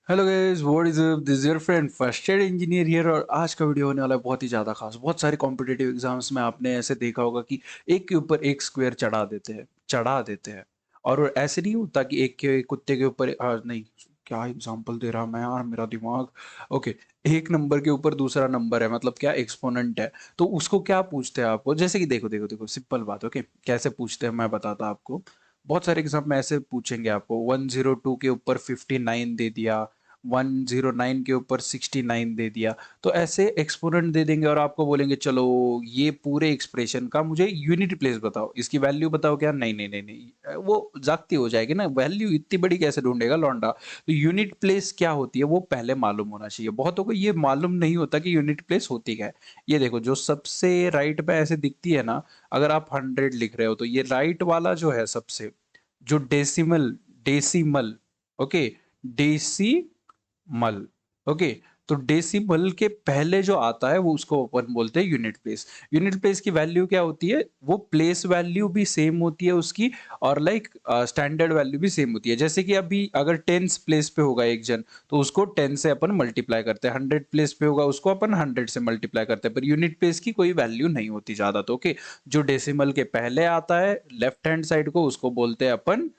Hello guys, what is up? This your friend first year engineer here. और आज का video होने वाला है बहुत ही ज़्यादा खास। बहुत सारे कॉम्पिटिटिव एग्जाम्स में आपने ऐसे देखा होगा कि एक के ऊपर एक स्क्वायर चढ़ा देते हैं। और वो ऐसे नहीं होता कि एक के कुत्ते के ऊपर नहीं, क्या एग्जांपल दे रहा मैं यार, मेरा दिमाग। ओके, एक नंबर के ऊपर दूसरा नंबर है, मतलब क्या एक्सपोनेंट है। तो उसको क्या पूछते हैं आपको, जैसे कि देखो देखो देखो, सिंपल बात। ओके, कैसे पूछते हैं मैं बताता आपको। बहुत सारे एग्जाम में ऐसे पूछेंगे आपको, 102 के ऊपर 59 दे दिया, 109 के ऊपर 69 दे दिया। तो ऐसे एक्सपोनेंट दे देंगे और आपको बोलेंगे चलो ये पूरे एक्सप्रेशन का मुझे यूनिट प्लेस बताओ, इसकी वैल्यू बताओ। क्या? नहीं नहीं नहीं नहीं, वो जागती हो जाएगी ना, वैल्यू इतनी बड़ी कैसे ढूंढेगा लौंडा। तो यूनिट प्लेस क्या होती है वो पहले मालूम होना चाहिए। बहुतों को ये मालूम नहीं होता कि यूनिट प्लेस होती क्या है। ये देखो, जो सबसे राइट पे ऐसे दिखती है ना, अगर आप 100 लिख रहे हो तो ये राइट वाला जो है सबसे, जो डेसिमल, डेसिमल, ओके, डेसी मल, ओके। तो डेसिमल के पहले जो आता है वो उसको अपन बोलते हैं यूनिट प्लेस। यूनिट प्लेस की वैल्यू क्या होती है? वो प्लेस वैल्यू भी सेम होती है उसकी, और लाइक स्टैंडर्ड वैल्यू भी सेम होती है। जैसे कि अभी अगर टेंस प्लेस पे होगा एक जन, तो उसको 10 से अपन मल्टीप्लाई करते हैं। 100 प्लेस पे होगा उसको अपन 100 से मल्टीप्लाई करते हैं। पर यूनिट प्लेस की कोई वैल्यू नहीं होती ज्यादा। तो ओके, जो डेसिमल के पहले आता है लेफ्ट हैंड साइड को, उसको बोलते हैं अपन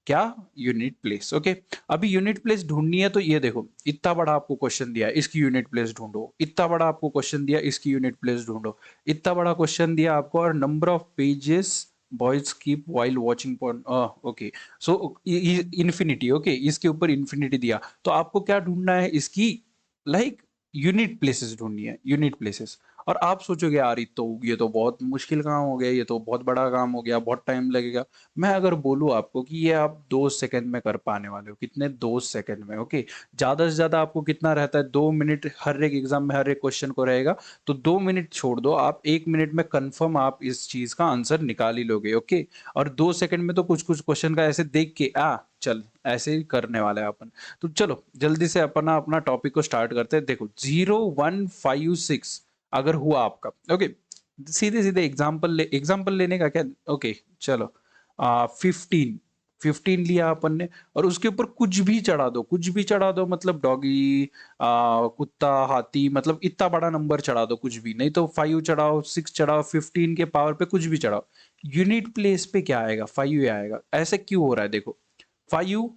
क्या? Unit place. ओके, अभी यूनिट प्लेस ढूंढनी है तो ये देखो, इतना बड़ा आपको क्वेश्चन दिया है, इसकी यूनिट प्लेस ढूंढो। इतना बड़ा आपको क्वेश्चन दिया, इसकी यूनिट प्लेस ढूंढो। इतना बड़ा क्वेश्चन दिया आपको, और number of pages boys keep while watching point, okay, so infinity. Okay, इसके ऊपर इन्फिनिटी दिया, तो आपको क्या ढूंढना है? इसकी लाइक यूनिट प्लेसेस ढूंढनी है, यूनिट प्लेसेस। और आप सोचोगे यार ये तो बहुत मुश्किल काम हो गया, ये तो बहुत बड़ा काम हो गया, बहुत टाइम लगेगा। मैं अगर बोलूँ आपको कि ये आप 2 सेकंड में कर पाने वाले हो, कितने? 2 सेकंड में। ओके, ज्यादा से ज्यादा आपको कितना रहता है? 2 मिनट हर एक एग्जाम में हर एक क्वेश्चन को रहेगा। तो 2 मिनट छोड़ दो, आप 1 मिनट में कंफर्म आप इस चीज का आंसर निकाल ही लोगे। ओके, और 2 सेकंड में तो कुछ कुछ क्वेश्चन का ऐसे देख के चल ऐसे ही करने वाला है अपन। तो चलो जल्दी से अपना अपना टॉपिक को स्टार्ट करते हैं। देखो, 0156 अगर हुआ आपका, ओके, सीधे सीधे एग्जाम्पल लेने का क्या? ओके, चलो, 15, 15 लिया अपन ने, और उसके ऊपर कुछ भी चढ़ा दो, कुछ भी चढ़ा दो, मतलब डॉगी, कुत्ता, हाथी, मतलब इतना बड़ा नंबर चढ़ा दो कुछ भी। नहीं तो 5 चढ़ाओ, 6 चढ़ाओ, 15 के पावर पे कुछ भी चढ़ाओ, यूनिट प्लेस पे क्या आएगा? 5 ही आएगा। ऐसे क्यों हो रहा है? देखो, 5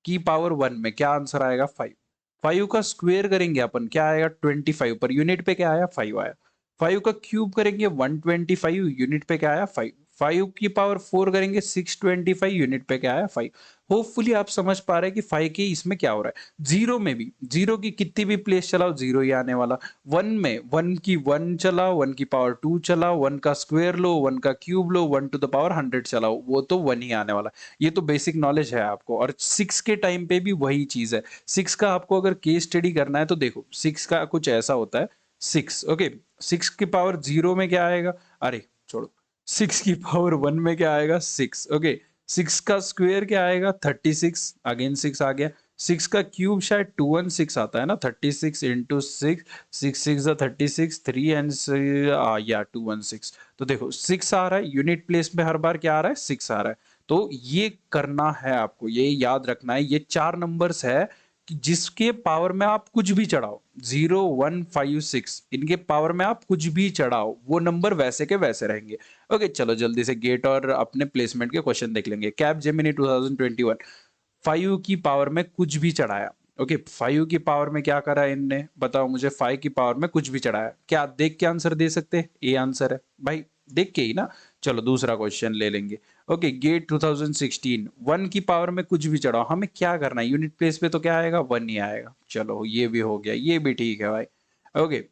की पावर 1 में क्या आंसर आएगा? 5। 5 का स्क्वेयर करेंगे अपन, क्या आएगा? 25, पर यूनिट पे क्या आया? 5 आया। 5 का क्यूब करेंगे, 125, यूनिट पे क्या आया? 5। 5 की पावर 4 करेंगे, 625, यूनिट पे क्या आया? 5। होपफुली आप समझ पा रहे हैं कि 5 के इसमें क्या हो रहा है। जीरो में भी, जीरो की कितनी भी प्लेस चलाओ जीरो ही आने वाला। वन में, वन की 1 चलाओ, 1 की पावर 2 चलाओ, 1 का स्क्वेयर लो, 1 का क्यूब लो, 1 टू द पावर 100 चलाओ, वो तो 1 ही आने वाला। ये तो बेसिक नॉलेज है आपको। और 6 के टाइम पे भी वही चीज है। 6 का आपको अगर केस स्टडी करना है तो देखो, 6 का कुछ ऐसा होता है। 6, ओके, 6 की पावर जीरो में क्या आएगा? अरे छोड़ो, 6 की पावर 1 में क्या आएगा? 6, ओके। 6 का स्क्वेयर क्या आएगा? 36, अगेन 6 आ गया। 6 का क्यूब शायद 216 आता है ना, 36 इंटू 6, 6 6 36, 3 एंड या 216। तो देखो 6 आ रहा है, यूनिट प्लेस में हर बार क्या आ रहा है? 6 आ रहा है। तो ये करना है आपको, ये याद रखना है। ये 4 नंबर्स है कि जिसके पावर में आप कुछ भी चढ़ाओ, 0156, इनके पावर में आप कुछ भी चढ़ाओ, वो नंबर वैसे के वैसे रहेंगे। ओके, चलो जल्दी से गेट और अपने प्लेसमेंट के क्वेश्चन देख लेंगे। कैप जेमिनी 2021, 5 की पावर में कुछ भी चढ़ाया। ओके, 5 की पावर में क्या करा है इनने? बताओ मुझे। 5 की पावर में कुछ भी चढ़ाया, क्या आप देख के आंसर दे सकते हैं? ए आंसर है भाई, देख के ही ना। चलो दूसरा क्वेश्चन ले लेंगे। ओके, गेट 2016, 1 की पावर में कुछ भी चढ़ाओ, हमें क्या करना है? यूनिट प्लेस पे तो क्या आएगा? 1 ही आएगा। चलो ये भी हो गया, ये भी ठीक है भाई। ओके,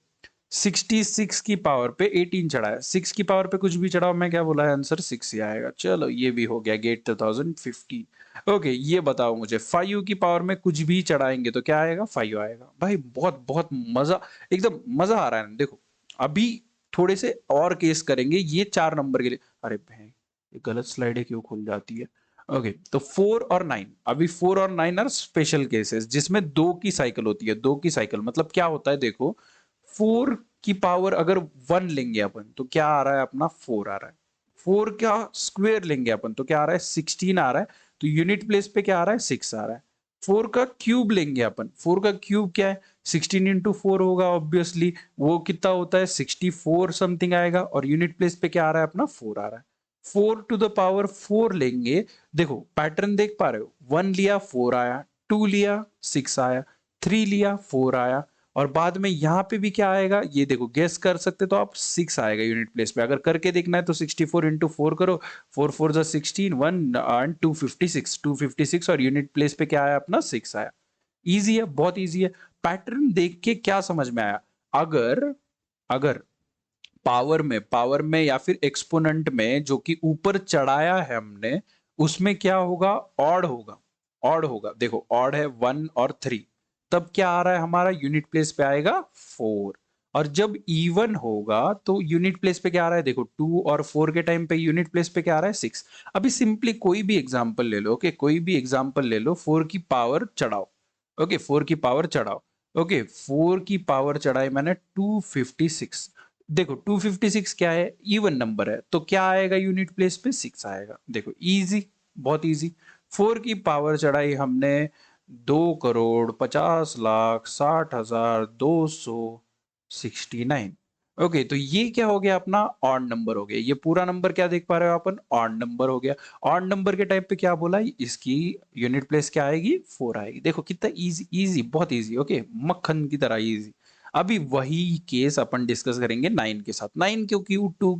66 की पावर पे 18 चढ़ा है, 6 की पावर पे कुछ भी चढ़ाओ, मैं क्या बोला है? आंसर 6 ही आएगा। चलो ये भी हो गया, गेट 2015। ओके, ये बताओ मुझे, 5 की पावर में कुछ भी चढ़ाएंगे तो क्या आएगा? 5 आएगा भाई। बहुत बहुत मजा, एकदम मजा आ रहा है ना। देखो, अभी थोड़े से और केस करेंगे ये 4 नंबर के लिए। अरे भाई, ये गलत स्लाइडें क्यों खुल जाती है? ओके, तो 4 और 9, अभी 4 और 9 आर स्पेशल केसेस जिसमें दो की साइकिल होती है। दो की साइकिल मतलब क्या होता है? देखो, 4 की पावर अगर 1 लेंगे अपन तो क्या आ रहा है अपना? 4 आ रहा है। 4 का स्क्वायर लेंगे अपन तो क्या आ रहा है? 16 आ रहा है। तो यूनिट प्लेस पे क्या आ रहा है? 6 आ रहा है। 4 का क्यूब लेंगे अपन। 4 का क्यूब क्या है? 16 इंटू 4 होगा ऑब्वियसली। वो कितना होता है? 64 समथिंग आएगा, और यूनिट प्लेस पे क्या आ रहा है अपना? 4 आ रहा है। 4 टू द पावर 4 लेंगे। देखो पैटर्न देख पा रहे हो, 1 लिया 4 आया, 2 लिया 6 आया, 3 लिया 4 आया, और बाद में यहाँ पे भी क्या आएगा ये देखो, गेस कर सकते तो आप 6 आएगा यूनिट प्लेस पे। अगर करके देखना है तो 64 इंटू 4 करो, 4 4 जा 16, 1 एंड 256, 256, और यूनिट प्लेस पे क्या आया अपना? 6 आया। इजी है, बहुत इजी है। पैटर्न देख के क्या समझ में आया? अगर अगर पावर में या फिर एक्सपोनेंट में जो कि ऊपर चढ़ाया है हमने, उसमें क्या होगा? ऑड होगा। ऑड होगा, देखो ऑड है 1 और 3, तब क्या आ रहा है हमारा? यूनिट प्लेस पे आएगा 4। और जब इवन होगा तो यूनिट प्लेस पे क्या आ रहा है? देखो 2 और 4 के टाइम पे यूनिट प्लेस पे क्या आ रहा है? 6। अभी सिंपली कोई भी एग्जांपल ले लो, ओके, कोई भी एग्जांपल ले लो, 4 की पावर चढ़ाओ। ओके, 4 की पावर चढ़ाओ। ओके, 4 की पावर चढ़ाई मैंने 256। देखो 256 क्या है? इवन नंबर है, तो क्या आएगा यूनिट प्लेस पे? 6 आएगा। देखो इजी, बहुत इजी। 4 की पावर चढ़ाई हमने 2,50,60,269। ओके, तो ये क्या हो गया अपना? ऑड नंबर हो गया। ये पूरा नंबर क्या देख पा रहे हो अपन? ऑड नंबर हो गया। ऑड नंबर के टाइप पे क्या बोला? इसकी यूनिट प्लेस क्या आएगी? 4 आएगी। देखो कितना इजी, इजी, बहुत इजी। ओके, मक्खन की तरह इजी। अभी वही केस अपन डिस्कस करेंगे 9 के साथ। 9 क्योंकि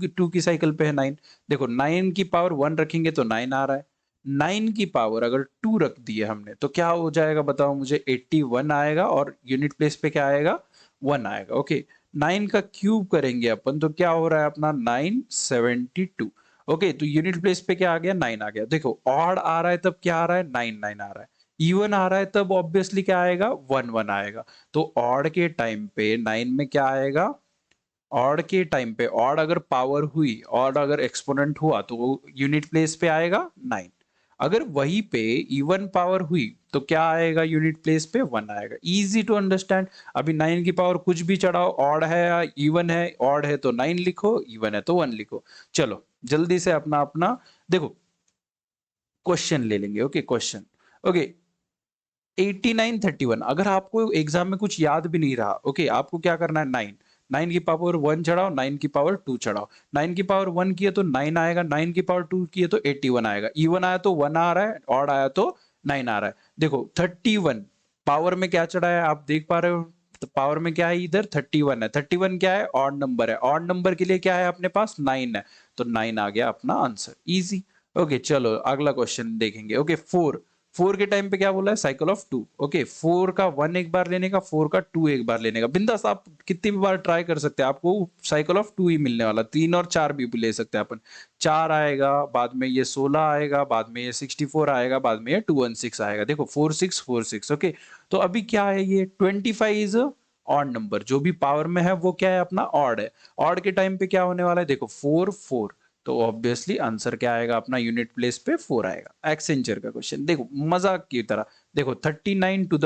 टू की साइकिल पे है 9। देखो 9 की पावर 1 रखेंगे तो 9 आ रहा है। 9 की पावर अगर 2 रख दिए हमने तो क्या हो जाएगा बताओ मुझे? 81 आएगा, और यूनिट प्लेस पे क्या आएगा? 1 आएगा। ओके, 9 का क्यूब करेंगे अपन तो क्या हो रहा है अपना? 972। ओके, तो यूनिट प्लेस पे क्या आ गया? 9 आ गया। देखो ऑड आ रहा है तब क्या आ रहा है? 9 9 आ रहा है। इवन आ रहा है तब ऑब्वियसली क्या आएगा? 1 1 आएगा। तो ऑड के टाइम पे 9 में क्या आएगा? ऑड के टाइम पे, ऑड अगर पावर हुई, ऑड अगर एक्सपोनेंट हुआ तो यूनिट प्लेस पे आएगा 9। अगर वही पे इवन पावर हुई तो क्या आएगा? यूनिट प्लेस पे 1 आएगा। Easy to understand. अभी 9 की पावर कुछ भी चढ़ाओ, ऑड है या इवन है, ऑड है तो 9 लिखो, इवन है तो 1 लिखो। चलो जल्दी से अपना अपना देखो क्वेश्चन ले लेंगे। Okay, question. ओके, 8931, अगर आपको एग्जाम में कुछ याद भी नहीं रहा, ओके, आपको क्या करना है? 9, 9 की पावर 1 चढ़ाओ, 9 की पावर 2 चढ़ाओ। 9 की पावर 1 किए तो 9 आएगा, 9 की पावर 2 किए तो 81 आएगा। इवन आया तो 1 आ रहा है, ऑड आया तो 9 आ रहा है। देखो 31 पावर में क्या चढ़ा है आप देख पा रहे हो? तो पावर में क्या है? इधर 31 है। 31 क्या है? ऑड नंबर है। ऑड नंबर के लिए क्या है अपने पास? 9 है। तो 9 आ गया अपना आंसर। इजी। ओके, चलो अगला क्वेश्चन देखेंगे। ओके, 4। 4 के टाइम पे क्या बोला है? Cycle of 2। ओके, 4 का 1 एक बार लेने का, 4 का 2 एक बार लेने का। बिंदास आप कितनी भी बार ट्राई कर सकते हैं, आपको साइकिल ऑफ 2 ही मिलने वाला। 3 और 4 भी ले सकते हैं अपन। 4 आएगा, बाद में ये 16 आएगा, बाद में ये 64 आएगा, बाद में ये 216 आएगा। देखो 4646। ओके, तो अभी क्या है? ये 25 इज ऑड नंबर। जो भी पावर में है वो क्या है अपना? ऑड है। ऑड के टाइम पे क्या होने वाला है? देखो 4 4, तो ऑब्वियसली आंसर क्या आएगा अपना? यूनिट प्लेस पे 4 आएगा। एक्सेंचर का क्वेश्चन देखो मजाक की तरह। देखो 39 टू द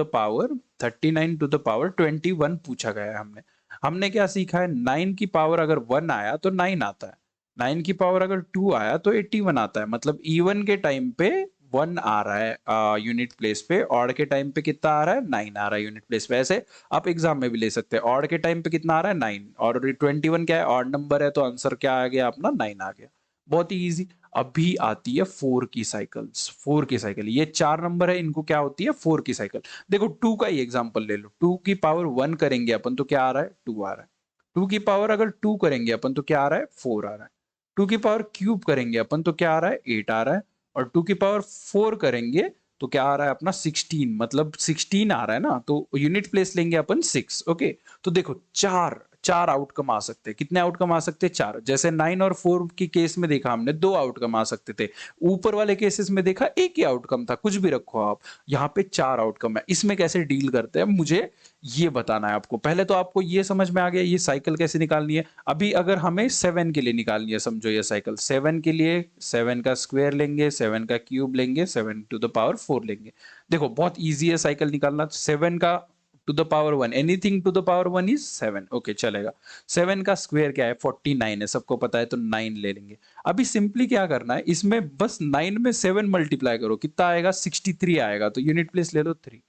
पावर 21 पूछा गया है हमने। हमने क्या सीखा है? 9 की पावर अगर 1 आया तो 9 आता है, 9 की पावर अगर 2 आया तो 81 आता है। मतलब इवन के टाइम पे 1 आ रहा है यूनिट प्लेस पे, ऑड के टाइम पे कितना आ रहा है? 9 आ रहा है यूनिट प्लेस पे। ऐसे आप एग्जाम में भी ले सकते हैं। ऑड के टाइम पे कितना आ रहा है? 9, और 21 क्या है? ऑड नंबर है, तो आंसर क्या आ गया अपना? 9 आ गया। बहुत ही इजी। अभी आती है 4 की साइकिल्स। 4 की साइकिल, ये 4 नंबर है, इनको क्या होती है? 4 की साइकिल। देखो 2 का ही एग्जांपल ले लो। 2 की पावर 1 करेंगे अपन तो क्या आ रहा है? 2 आ रहा है। 2 की पावर अगर 2 करेंगे अपन तो क्या आ रहा है? 4 आ रहा है। 2 की पावर क्यूब करेंगे अपन तो क्या आ रहा है? 8 आ रहा है। और 2 की पावर 4 करेंगे तो क्या आ रहा है अपना? 16, मतलब 16 आ रहा है ना, तो यूनिट प्लेस लेंगे अपन 6। ओके, तो देखो चार चार आउटकम आ सकते हैं। कितने आउटकम आ सकते हैं? 4। जैसे 9 और 4 की केस में देखा हमने 2 आउटकम आ सकते थे। ऊपर वाले केसेस में देखा एक ही आउटकम था, कुछ भी रखो आप। यहाँ पे 4 आउटकम है। इसमें कैसे डील करते हैं मुझे ये बताना है आपको। पहले तो आपको ये समझ में आ गया ये साइकिल कैसे निकालनी है। अभी अगर हमें 7 के लिए निकालनी है, समझो ये साइकिल 7 के लिए, 7 का स्क्वायर लेंगे, 7 का क्यूब लेंगे, 7 टू द पावर 4 लेंगे। देखो बहुत ईजी है साइकिल निकालना। 7 का to the power 1, anything to the power 1 is 7। Okay चलेगा। 7 का स्क्वायर क्या है? 49 है, सबको पता है, तो 9 ले लेंगे। अभी सिंपली क्या करना है, इसमें बस 9 में 7 मल्टीप्लाई करो, कितना आएगा? 63 आएगा, तो यूनिट प्लेस ले लो 3।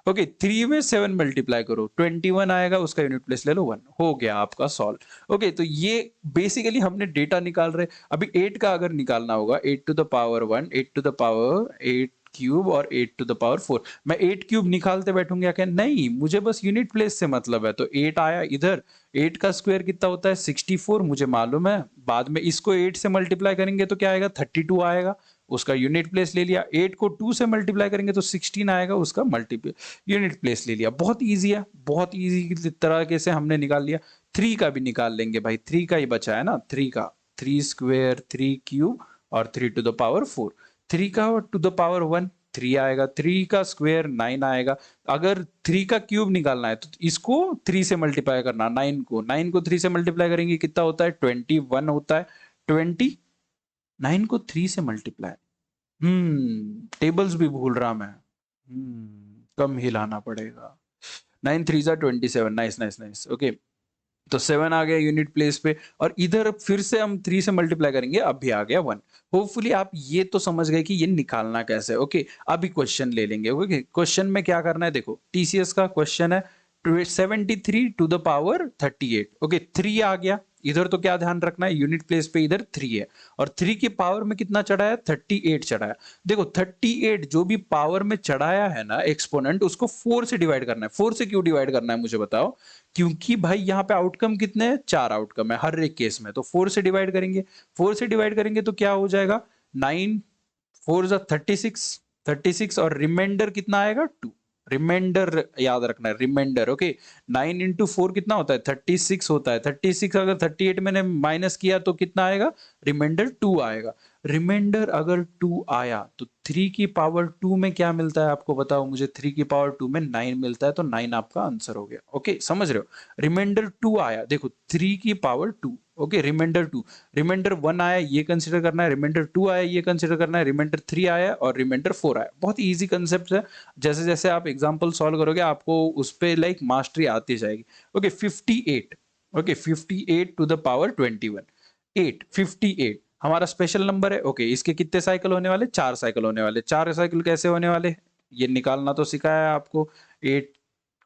ओके 3 में 7 मल्टीप्लाई करो, 21 आएगा, उसका यूनिट प्लेस ले लो 1। हो गया आपका सॉल्व। ओके तो ये बेसिकली हमने डेटा निकाल रहे। अभी 8 का अगर निकालना होगा, 8 to the power 1, 8 to the power 8 cube और 8 टू द पावर 4। मैं 8 क्यूब निकालते बैठूंगा क्या? नहीं, मुझे बस यूनिट प्लेस से मतलब है। तो 8 आया इधर, 8 का स्क्वायर कितना होता है? 64, मुझे मालूम है। बाद में इसको 8 से मल्टीप्लाई करेंगे तो क्या आएगा? 32 आएगा, उसका यूनिट प्लेस ले लिया। 8 को 2 से मल्टीप्लाई करेंगे तो 16 आएगा, उसका मल्टीप्लाई यूनिट प्लेस ले लिया। बहुत ईजी है, बहुत ईजी तरीके से हमने निकाल लिया। 3 का भी निकाल लेंगे भाई, 3 का ही बचा है ना, 3 का, 3 स्क्वायर 3 क्यूब और 3 टू द पावर 4। 3 का टू द पावर 1 3 आएगा, 3 का स्क्वायर 9 आएगा। अगर 3 का क्यूब निकालना है तो इसको 3 से मल्टीप्लाई करना, 9 को 3 से मल्टीप्लाई करेंगे कितना होता है? 21 होता है। 20, 9 को 3 से मल्टीप्लाई, टेबल्स भी भूल रहा मैं, कम हिलाना पड़ेगा। 9 3 जा 27, नाइस नाइस नाइस। ओके तो 7 आ गया यूनिट प्लेस पे, और इधर फिर से हम 3 से मल्टीप्लाई करेंगे, अब भी आ गया 1। होपफुली आप ये तो समझ गए कि ये निकालना कैसे है। ओके अभी क्वेश्चन ले लेंगे। ओके क्वेश्चन में क्या करना है, देखो टीसीएस का क्वेश्चन है 73 टू द पावर 38। ओके 3 आ गया इधर, तो क्या ध्यान रखना है, यूनिट प्लेस पे इधर 3 है, और 3 की पावर में कितना चढ़ा है? 38 चढ़ा है। देखो 38 जो भी पावर में चढ़ाया है ना एक्सपोनेंट, उसको 4 से डिवाइड करना है। 4 से क्यों डिवाइड करना है मुझे बताओ? क्योंकि भाई यहाँ पे आउटकम कितने हैं? 4 आउटकम है हर एक केस में, तो 4 से डिवाइड करेंगे। 4 से डिवाइड करेंगे तो क्या हो जाएगा? 9 4 जा 36, 36 और रिमाइंडर कितना आएगा? 2। रिमाइंडर याद रखना है, रिमाइंडर। ओके 9 इंटू 4 कितना होता है? 36 होता है। 36 अगर 38 मैंने माइनस किया तो कितना आएगा? रिमाइंडर 2 आएगा। रिमाइंडर अगर 2 आया तो 3 की पावर 2 में क्या मिलता है आपको बताओ मुझे? 3 की पावर 2 में 9 मिलता है, तो 9 आपका आंसर हो गया। ओके समझ रहे हो? रिमाइंडर 2 आया, देखो 3 की पावर 2। ओके रिमाइंडर 2, रिमाइंडर 1 आया ये कंसीडर करना है, रिमाइंडर 2 आया ये कंसीडर करना है, रिमाइंडर 3 आया और रिमाइंडर 4 आया। बहुत इजी कंसेप्ट है, जैसे जैसे आप एग्जांपल सॉल्व करोगे आपको उस पे लाइक मास्टरी आती जाएगी। Okay 58, okay 58 to the power 21, 8 58 हमारा स्पेशल नंबर है। ओके इसके कितने साइकिल होने वाले? 4 साइकिल होने वाले। 4 साइकिल कैसे होने वाले? ये निकालना तो सिखाया है आपको। 8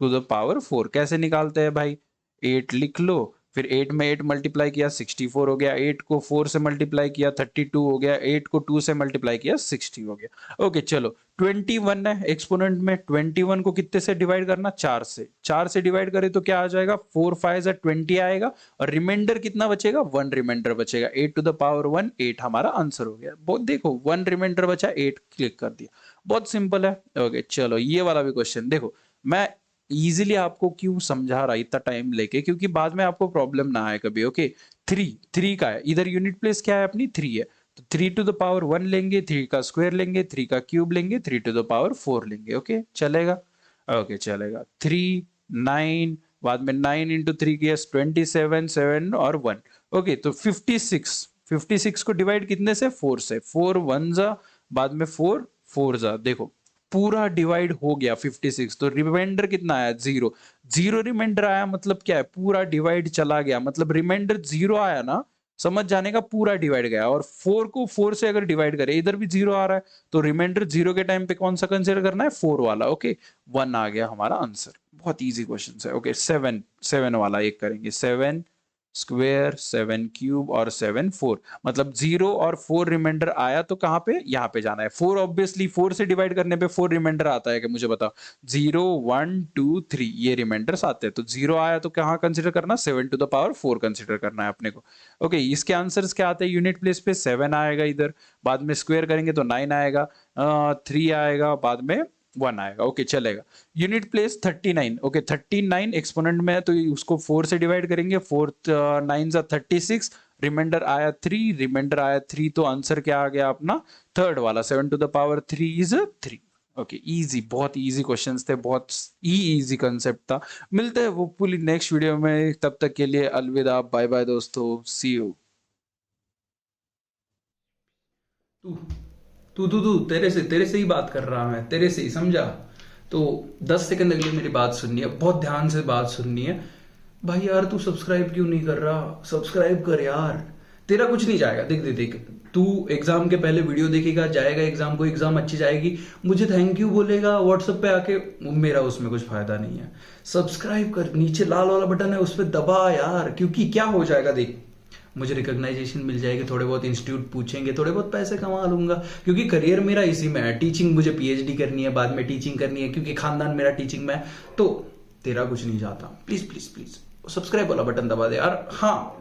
टू द पावर 4 कैसे निकालते हैं भाई? 8 लिख लो, फिर 8 में 8 मल्टीप्लाई किया 64 हो गया, 8 को 4 से मल्टीप्लाई किया 32 हो गया, 8 को 2 से मल्टीप्लाई किया 60 हो गया। ओके चलो 21 है एक्सपोनेंट में, 21 को कितने से डिवाइड करना? 4 से। 4 से डिवाइड करें तो क्या आ जाएगा? 4 5 20 आएगा, और रिमाइंडर कितना बचेगा? 1 रिमाइंडर बचेगा। 8 टू द पावर 1 8 हमारा आंसर हो गया। बहुत देखो 1 रिमाइंडर बचा, 8 क्लिक कर दिया, बहुत सिंपल है। ओके चलो ये वाला भी क्वेश्चन देखो, मैं इजीली आपको क्यों समझा रहा इतना टाइम लेके, क्योंकि बाद में आपको प्रॉब्लम ना आए कभी। ओके 3 का है इधर, यूनिट प्लेस क्या है अपनी? 3 है, तो 3 टू द पावर 1 लेंगे, 3 का स्क्वायर लेंगे, 3 का क्यूब लेंगे, 3 टू द पावर 4 लेंगे। ओके चलेगा? ओके चलेगा। 3 9, बाद में 9 इंटू 3 किया 27, 7 और 1। ओके तो 56, 56 को डिवाइड कितने से? 4 से। 4 1 जा, बाद में 4 4 जा, देखो पूरा डिवाइड हो गया 56, तो रिमाइंडर कितना आया? 0। 0 रिमाइंडर आया मतलब क्या है? पूरा डिवाइड चला गया, मतलब रिमाइंडर 0 आया ना, समझ जाने का पूरा डिवाइड गया। और 4 को 4 से अगर डिवाइड करें, इधर भी 0 आ रहा है, तो रिमाइंडर 0 के टाइम पे कौन सा कंसीडर करना है? 4 वाला। ओके 1 आ गया हमारा आंसर। बहुत इजी क्वेश्चन है। ओके 7 7 वाला एक करेंगे, 7 स्क्वेयर 7 क्यूब और 7 4, मतलब 0 और 4 रिमाइंडर आया तो कहाँ पे? यहाँ पे जाना है। 4 ऑब्वियसली 4 से डिवाइड करने पे 4 रिमाइंडर आता है कि मुझे बताओ? 0 1 2 3 ये रिमाइंडर्स आते हैं, तो 0 आया तो कहाँ कंसिडर करना? 7 टू द पावर 4 कंसिडर करना है अपने को। ओके इसके आंसर्स क्या आते हैं? यूनिट प्लेस पे 7 आएगा इधर, बाद में स्क्वायर करेंगे तो 9 आएगा, 3 आएगा, बाद में 1 आएगा। ओके चलेगा। Unit place 39। ओके 39 एक्सपोनेंट में है तो उसको 4 से डिवाइड करेंगे, 4 9 जा 36, रिमाइंडर आया 3, रिमाइंडर आया 3, तो आंसर क्या आ गया अपना? थर्ड वाला, 7 to the power 3 is 3। Okay easy, बहुत इजी क्वेश्चंस थे, बहुत इजी कंसेप्ट था। मिलते हैं वो पूरी नेक्स्ट वीडियो में, तब तक के लिए अलविदा, बाय बाय दोस्तों, सी यू। तू तू तू तू तेरे से ही बात कर रहा, मैं तेरे से ही, समझा? तो 10 सेकंड के लिए मेरी बात सुननी है, बहुत ध्यान से बात सुननी है। भाई यार तू सब्सक्राइब क्यों नहीं कर रहा? सब्सक्राइब कर यार, तेरा कुछ नहीं जाएगा। देख देख देख, तू एग्जाम के पहले वीडियो देखेगा, जाएगा एग्जाम को, एग्जाम अच्छी जाएगी, मुझे थैंक यू बोलेगा व्हाट्सएप पे आके, मेरा उसमें कुछ फायदा नहीं है। सब्सक्राइब कर, नीचे लाल वाला बटन है उस पर दबा यार, क्योंकि क्या हो जाएगा देख, मुझे रिकॉग्नाइजेशन मिल जाएगी, थोड़े बहुत इंस्टीट्यूट पूछेंगे, थोड़े बहुत पैसे कमा लूंगा, क्योंकि करियर मेरा इसी में है। टीचिंग, मुझे पीएचडी करनी है, बाद में टीचिंग करनी है, क्योंकि खानदान मेरा टीचिंग में है। तो तेरा कुछ नहीं जाता, प्लीज प्लीज प्लीज सब्सक्राइब वाला बटन दबा दे यार। हाँ,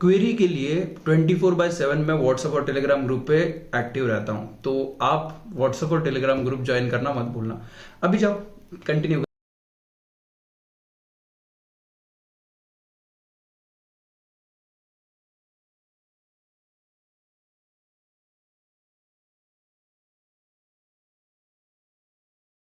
क्वेरी के लिए 24/7 मैं व्हाट्सएप और टेलीग्राम ग्रुप पे एक्टिव रहता हूँ, तो आप व्हाट्सएप और टेलीग्राम ग्रुप ज्वाइन करना मत भूलना। अभी जाओ कंटिन्यू।